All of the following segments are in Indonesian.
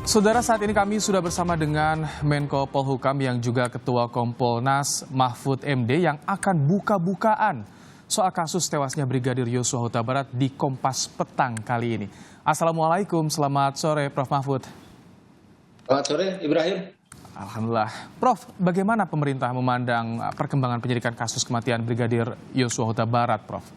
Saudara, saat ini kami sudah bersama dengan Menko Polhukam yang juga Ketua Kompolnas Mahfud MD yang akan buka-bukaan soal kasus tewasnya Brigadir Yosua Huta Barat di Kompas Petang kali ini. Assalamualaikum, selamat sore Prof. Mahfud. Selamat sore Ibrahim. Alhamdulillah. Prof, bagaimana pemerintah memandang perkembangan penyidikan kasus kematian Brigadir Yosua Huta Barat, Prof?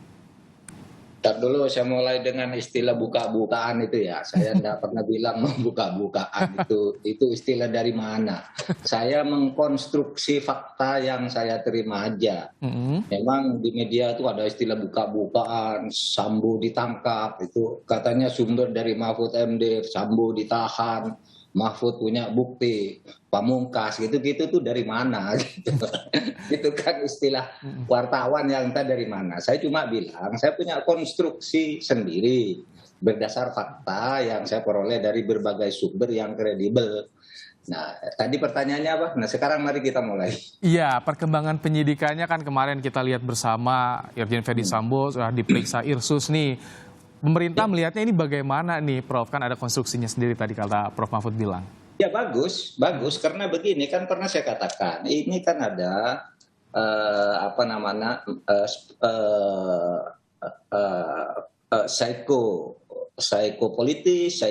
Ntar dulu saya mulai dengan istilah buka-bukaan itu ya. Saya tidak pernah bilang membuka-bukaan itu istilah dari mana. Saya mengkonstruksi fakta yang saya terima aja. Memang di media itu ada istilah buka-bukaan, Sambo ditangkap, itu katanya sumber dari Mahfud MD, Sambo ditahan, Mahfud punya bukti, Pamungkas gitu-gitu tuh dari mana gitu. Itu kan istilah wartawan yang entah dari mana. Saya cuma bilang saya punya konstruksi sendiri berdasar fakta yang saya peroleh dari berbagai sumber yang kredibel. Nah, tadi pertanyaannya apa? Nah, sekarang mari kita mulai. Iya, perkembangan penyidikannya kan kemarin kita lihat bersama Irjen Verdi Sambo sudah diperiksa Irsus nih. Pemerintah melihatnya ini bagaimana nih, Prof? Kan ada konstruksinya sendiri tadi kata Prof. Mahfud bilang. Ya bagus karena begini kan pernah saya katakan ini kan ada psikopolitis,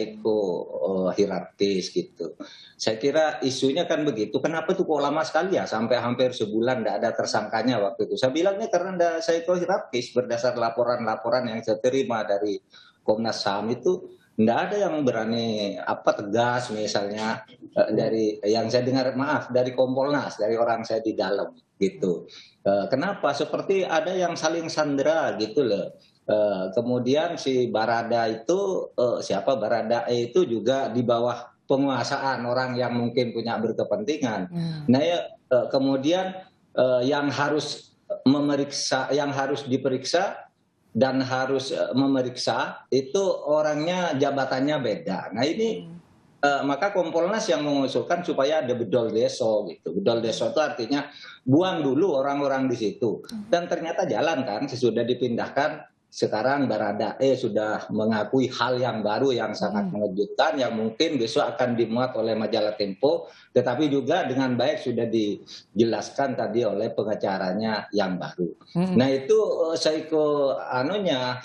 hierarkis gitu. Saya kira isunya kan begitu. Kenapa tuh kok lama sekali ya sampai hampir sebulan tidak ada tersangkanya waktu itu? Saya bilangnya karena ada hierarkis berdasar laporan-laporan yang saya terima dari Komnas HAM itu. Tidak ada yang berani tegas misalnya dari yang saya dengar dari Kompolnas, dari orang saya di dalam gitu. Kenapa? Seperti ada yang saling sandera gitu loh. Kemudian si Baradae itu juga di bawah penguasaan orang yang mungkin punya berkepentingan. Nah kemudian yang harus diperiksa dan harus memeriksa itu orangnya jabatannya beda. Nah ini maka Kompolnas yang mengusulkan supaya ada bedol deso gitu. Bedol deso itu artinya buang dulu orang-orang di situ. Dan ternyata jalan kan sesudah dipindahkan. Sekarang Baradae sudah mengakui hal yang baru yang sangat mengejutkan yang mungkin besok akan dimuat oleh majalah Tempo, tetapi juga dengan baik sudah dijelaskan tadi oleh pengacaranya yang baru. Nah itu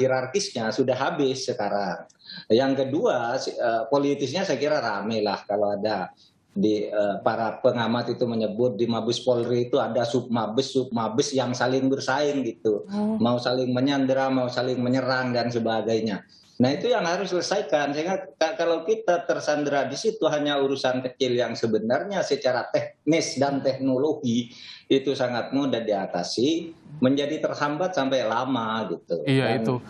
hierarkisnya sudah habis sekarang. Yang kedua politisnya saya kira rame lah kalau ada di para pengamat itu menyebut di Mabes Polri itu ada submabes yang saling bersaing gitu, mau saling menyandera, mau saling menyerang dan sebagainya. Nah itu yang harus selesaikan. Sehingga kalau kita tersandera di situ hanya urusan kecil yang sebenarnya secara teknis dan teknologi itu sangat mudah diatasi, menjadi terhambat sampai lama gitu. Iya itu.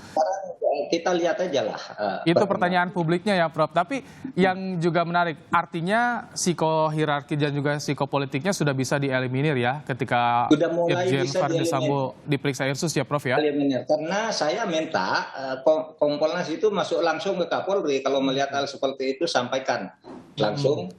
Kita lihat aja lah. Itu pertanyaan publiknya ya, Prof. Tapi yang juga menarik, artinya psikohierarki dan juga psikopolitiknya sudah bisa dieliminir ya ketika Irjen Verdi Sambo diperiksa Irsus ya, Prof ya? Karena saya minta Kompolnas itu masuk langsung ke Kapolri. Kalau melihat hal seperti itu sampaikan langsung.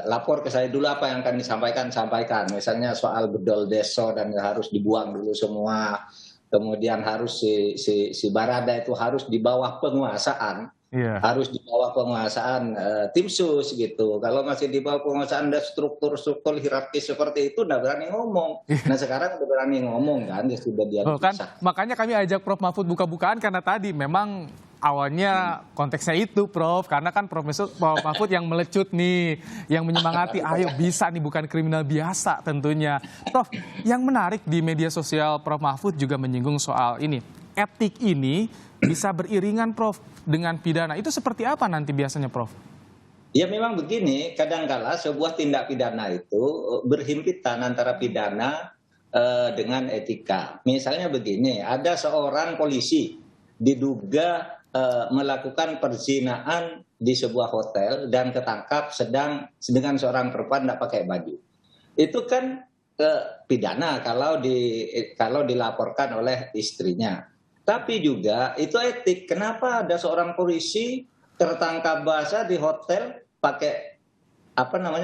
Lapor ke saya dulu apa yang akan sampaikan. Misalnya soal bedol deso dan harus dibuang dulu semua. Kemudian harus si Baradae itu harus di bawah penguasaan, harus di bawah penguasaan tim sus gitu. Kalau masih di bawah penguasaan dan struktur hierarkis seperti itu, tidak berani ngomong. Nah sekarang udah berani ngomong kan, ya sudah dia kan, makanya kami ajak Prof. Mahfud buka-bukaan karena tadi memang awalnya konteksnya itu, Prof. Karena kan Prof. Mahfud yang melecut nih, yang menyemangati, ayo bisa nih, bukan kriminal biasa tentunya. Prof, yang menarik di media sosial Prof. Mahfud juga menyinggung soal ini. Etik ini bisa beriringan, Prof, dengan pidana. Itu seperti apa nanti biasanya, Prof? Ya memang begini, kadangkala sebuah tindak pidana itu berhimpitan antara pidana dengan etika. Misalnya begini, ada seorang polisi diduga melakukan perzinaan di sebuah hotel dan ketangkap dengan seorang perempuan tidak pakai baju. Itu kan pidana kalau dilaporkan oleh istrinya. Tapi juga itu etik. Kenapa ada seorang polisi tertangkap basah di hotel pakai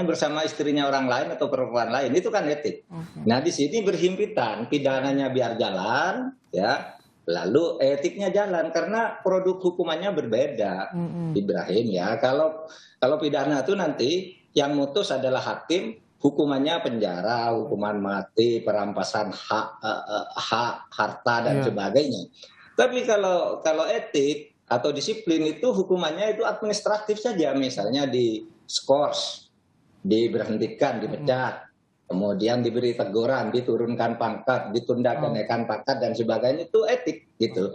bersama istrinya orang lain atau perempuan lain? Itu kan etik. Nah di sini berhimpitan, pidananya biar jalan, ya. lalu etiknya jalan karena produk hukumannya berbeda. Ibrahim ya, kalau pidana itu nanti yang mutus adalah hakim, hukumannya penjara, hukuman mati, perampasan hak harta dan Iya. sebagainya. Tapi kalau etik atau disiplin itu hukumannya itu administratif saja, misalnya di skors, diberhentikan, dipecat, kemudian diberi teguran, diturunkan pangkat, ditunda kenaikan pangkat dan sebagainya, itu etik gitu.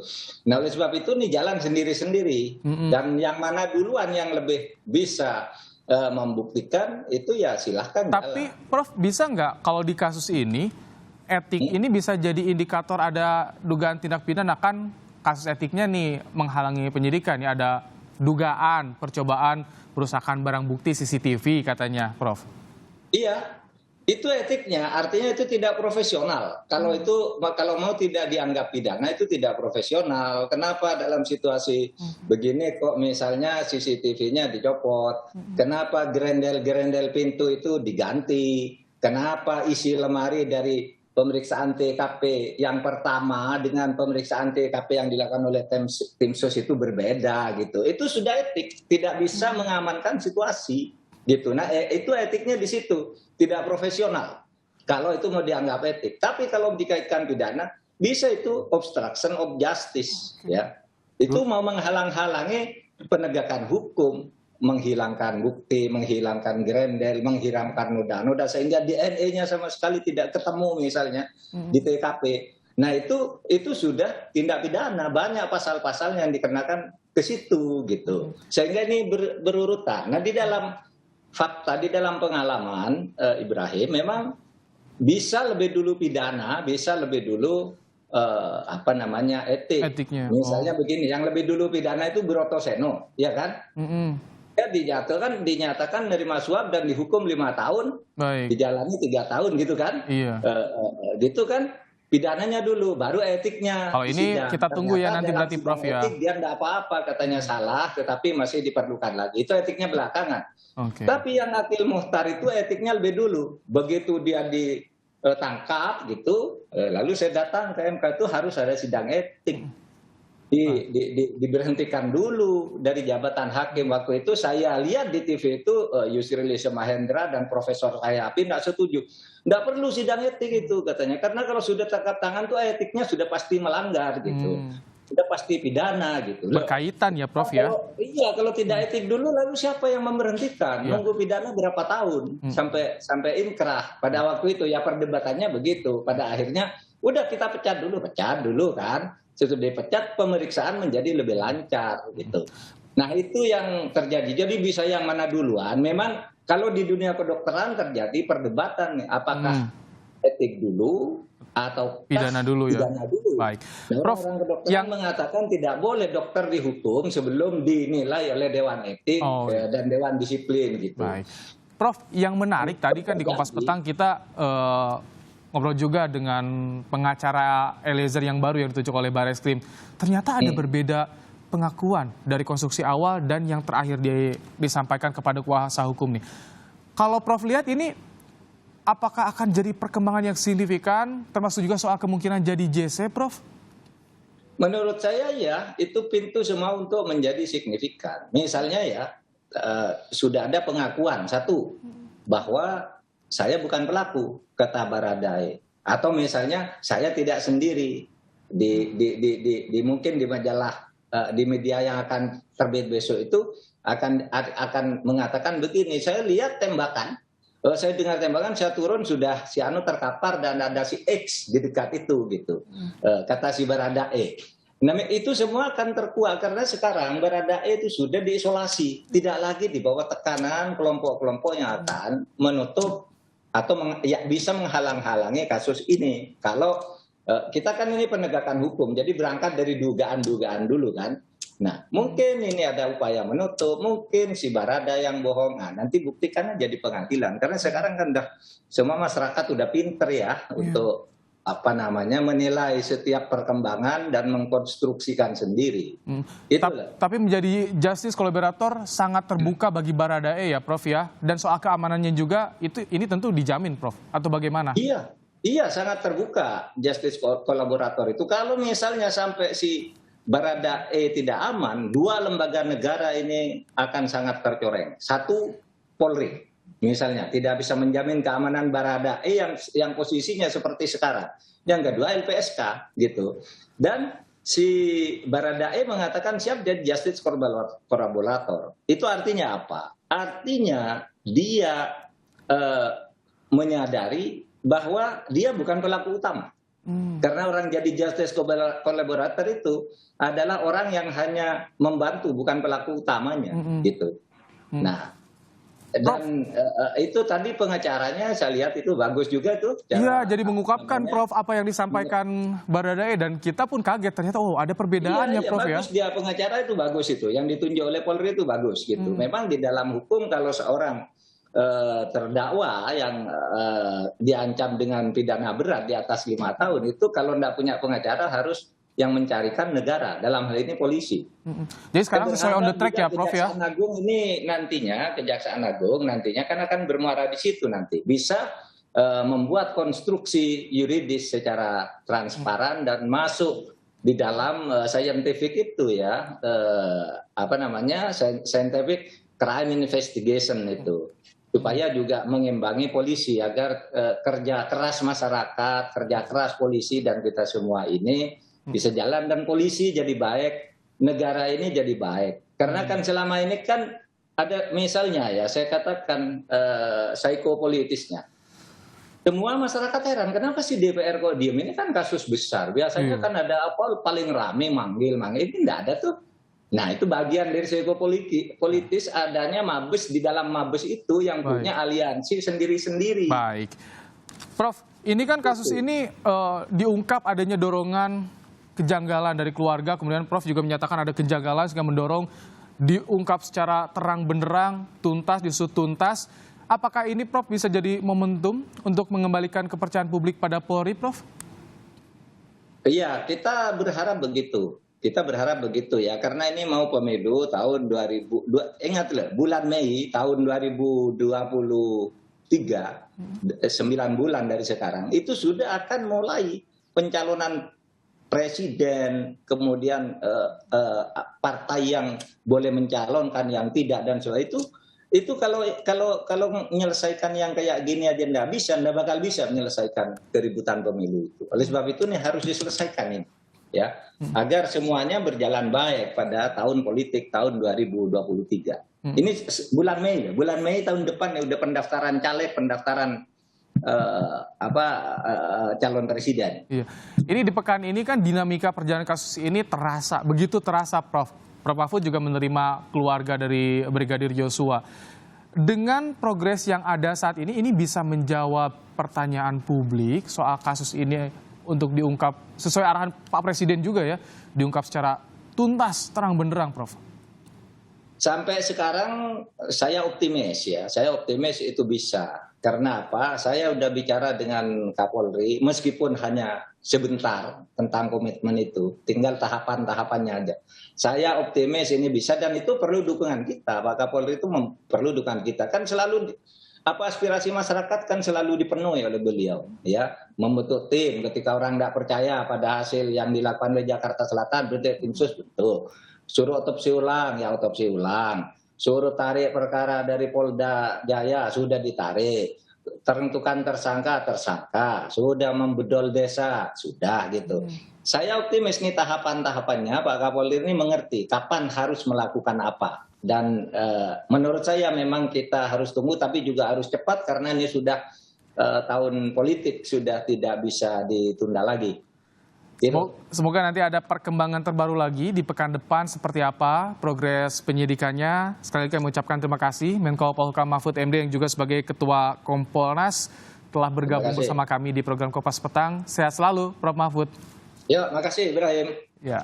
Nah oleh sebab itu nih jalan sendiri-sendiri, dan yang mana duluan yang lebih bisa membuktikan itu ya silahkan. Tapi Prof, bisa nggak kalau di kasus ini etik ini bisa jadi indikator ada dugaan tindak pidana? Kan kasus etiknya nih menghalangi penyidikan, ya ada dugaan percobaan perusakan barang bukti CCTV katanya, Prof. Iya, itu etiknya, artinya itu tidak profesional. Kalau mau tidak dianggap pidana itu tidak profesional. Kenapa dalam situasi begini kok misalnya CCTV-nya dicopot? Kenapa gerendel-gerendel pintu itu diganti? Kenapa isi lemari dari pemeriksaan TKP yang pertama dengan pemeriksaan TKP yang dilakukan oleh tim sus itu berbeda gitu? Itu sudah etik, tidak bisa mengamankan situasi. Gitu. Nah, itu etiknya di situ, tidak profesional. Kalau itu mau dianggap etik, tapi kalau dikaitkan pidana, bisa itu obstruction of justice, ya. Itu mau menghalang-halangi penegakan hukum, menghilangkan bukti, menghilangkan gerendel, menghilangkan noda-noda sehingga DNA-nya sama sekali tidak ketemu misalnya di TKP. Nah, itu sudah tindak pidana, banyak pasal-pasal yang dikenakan ke situ gitu. Sehingga ini berurutan. Nah, di dalam fakta, di dalam pengalaman Ibrahim memang bisa lebih dulu pidana, bisa lebih dulu etik. Etiknya. Misalnya begini, yang lebih dulu pidana itu Brotoseno, ya kan? Dia dinyatakan menerima suap dan dihukum 5 tahun, Baik. dijalani 3 tahun gitu kan? Iya. Gitu kan? Pidananya dulu, baru etiknya. Kalau ini sidang. kita tunggu ya Ternyata nanti dalam berarti sidang Prof ya. Etik, dia tidak apa-apa, katanya salah, tetapi masih diperlukan lagi. Itu etiknya belakangan. Oke. Tapi yang Akil Muhtar itu etiknya lebih dulu. Begitu dia ditangkap gitu, lalu saya datang ke MK itu harus ada sidang etik. Diberhentikan dulu dari jabatan hakim. Waktu itu saya lihat di TV itu Yusril Iza Mahendra dan Profesor Hayapi tidak setuju. Tidak perlu sidang etik itu katanya. Karena kalau sudah tangkap tangan tuh etiknya sudah pasti melanggar gitu. Sudah pasti pidana gitu. Berkaitan ya Prof ya. Iya, kalau tidak etik dulu lalu siapa yang memberhentikan? Iya. Nunggu pidana berapa tahun sampai inkrah. Pada waktu itu ya perdebatannya begitu. Pada akhirnya udah kita pecat dulu kan. Setelah dipecat pemeriksaan menjadi lebih lancar gitu. Nah, itu yang terjadi. Jadi bisa yang mana duluan? Memang kalau di dunia kedokteran terjadi perdebatan nih, apakah etik dulu atau Pidana dulu ya. pidana dulu. Baik. Nah, Prof, orang kedokteran mengatakan tidak boleh dokter dihukum sebelum dinilai oleh Dewan Etik dan Dewan Disiplin gitu. Baik. Prof, yang menarik tadi kan di Kompas Petang kita ngobrol juga dengan pengacara Eliezer yang baru yang ditunjuk oleh Barreskrim. Ternyata ada berbeda pengakuan dari konstruksi awal dan yang terakhir disampaikan kepada kuasa hukum nih. Kalau Prof lihat ini apakah akan jadi perkembangan yang signifikan termasuk juga soal kemungkinan jadi JC, Prof? Menurut saya ya itu pintu semua untuk menjadi signifikan. Misalnya ya sudah ada pengakuan satu bahwa saya bukan pelaku, kata Baradae. Atau misalnya saya tidak sendiri mungkin di majalah di media yang akan terbit besok itu akan mengatakan begini, saya lihat tembakan, saya dengar tembakan, saya turun sudah si Anu terkapar dan ada si X di dekat itu gitu, kata si Baradae. Nah, itu semua akan terkuak karena sekarang Baradae itu sudah diisolasi, tidak lagi di bawah tekanan kelompok-kelompok yang akan menutup atau bisa menghalang-halangi kasus ini. Kalau kita kan ini penegakan hukum, jadi berangkat dari dugaan-dugaan dulu kan. Nah, mungkin ini ada upaya menutup, mungkin si Barada yang bohong. Nah, nanti buktikannya jadi pengadilan. Karena sekarang kan semua masyarakat udah pinter ya untuk menilai setiap perkembangan dan mengkonstruksikan sendiri. Tapi menjadi justice kolaborator sangat terbuka bagi Baradae ya Prof ya. Dan soal keamanannya juga ini tentu dijamin Prof atau bagaimana? Iya, sangat terbuka justice kolaborator itu. Kalau misalnya sampai si Baradae tidak aman, dua lembaga negara ini akan sangat tercoreng. Satu, Polri, misalnya tidak bisa menjamin keamanan Baradae yang posisinya seperti sekarang. Yang kedua, LPSK, gitu. Dan si Baradae mengatakan siap jadi justice kolaborator. Itu artinya apa? Artinya dia menyadari bahwa dia bukan pelaku utama. Karena orang jadi justice collaborator itu adalah orang yang hanya membantu, bukan pelaku utamanya, gitu. Nah, dan itu tadi pengacaranya saya lihat itu bagus juga tuh. Iya, jadi mengungkapkan Prof apa yang disampaikan Baradae dan kita pun kaget ternyata ada perbedaannya iya, Prof ya. bagus dia pengacara itu bagus itu, yang ditunjuk oleh Polri itu bagus gitu. Memang di dalam hukum kalau seorang terdakwa yang diancam dengan pidana berat di atas 5 tahun itu kalau tidak punya pengacara harus yang mencarikan negara, dalam hal ini polisi. Jadi sekarang sesuai on the track ya Prof ya. Kejaksaan Agung ini nantinya, Kejaksaan Agung nantinya kan akan bermuara di situ nanti. Bisa membuat konstruksi yuridis secara transparan dan masuk di dalam scientific itu ya, scientific crime investigation itu. Supaya juga mengimbangi polisi agar kerja keras masyarakat, kerja keras polisi dan kita semua ini bisa jalan dan polisi jadi baik, negara ini jadi baik. Karena kan selama ini kan ada misalnya ya saya katakan psikopolitisnya. Semua masyarakat heran, kenapa sih DPR kok diem? Ini kan kasus besar. Biasanya kan ada apa paling rame manggil. Ini tidak ada tuh. Nah itu bagian dari psikopolitis adanya Mabes, di dalam Mabes itu yang punya aliansi sendiri-sendiri. Baik. Prof, ini kan kasus ini diungkap adanya dorongan kejanggalan dari keluarga, kemudian Prof juga menyatakan ada kejanggalan sehingga mendorong diungkap secara terang benderang, tuntas, diusut tuntas. Apakah ini Prof bisa jadi momentum untuk mengembalikan kepercayaan publik pada Polri, Prof? Iya, kita berharap begitu. Kita berharap begitu ya, karena ini mau pemilu tahun 2002, bulan Mei tahun 2023, 9 bulan dari sekarang, itu sudah akan mulai pencalonan presiden, kemudian partai yang boleh mencalonkan, yang tidak, dan sebagainya. Itu kalau menyelesaikan yang kayak gini aja nggak bakal bisa menyelesaikan keributan pemilu itu. Oleh sebab itu nih harus diselesaikan ini. Ya, agar semuanya berjalan baik pada tahun politik tahun 2023. Ini bulan Mei tahun depan ya udah pendaftaran caleg, pendaftaran calon presiden. Iya. Ini di pekan ini kan dinamika perjalanan kasus ini begitu terasa Prof. Prof Mahfud juga menerima keluarga dari Brigadir Yosua. Dengan progres yang ada saat ini bisa menjawab pertanyaan publik soal kasus ini untuk diungkap sesuai arahan Pak Presiden juga ya, diungkap secara tuntas, terang benderang, Prof. Sampai sekarang saya optimis ya, saya optimis itu bisa. Karena apa? Saya udah bicara dengan Kapolri, meskipun hanya sebentar tentang komitmen itu, tinggal tahapan-tahapannya aja. Saya optimis ini bisa dan itu perlu dukungan kita. Pak Kapolri itu perlu dukungan kita. Kan selalu aspirasi masyarakat kan selalu dipenuhi oleh beliau, ya, membentuk tim ketika orang tidak percaya pada hasil yang dilakukan oleh Jakarta Selatan, berarti tim sus betul, suruh otopsi ulang, ya otopsi ulang, suruh tarik perkara dari Polda Jaya, sudah ditarik, tentukan tersangka, sudah membedol desa, sudah gitu. Saya optimis nih tahapan-tahapannya Pak Kapolri ini mengerti kapan harus melakukan apa. Dan menurut saya memang kita harus tunggu tapi juga harus cepat karena ini sudah tahun politik, sudah tidak bisa ditunda lagi. Semoga nanti ada perkembangan terbaru lagi di pekan depan seperti apa progres penyidikannya. Sekali lagi kami mengucapkan terima kasih Menko Polhukam Mahfud MD yang juga sebagai Ketua Kompolnas telah bergabung bersama kami di program Kompas Petang. Sehat selalu Prof Mahfud. Ya, makasih Ibrahim. Ya.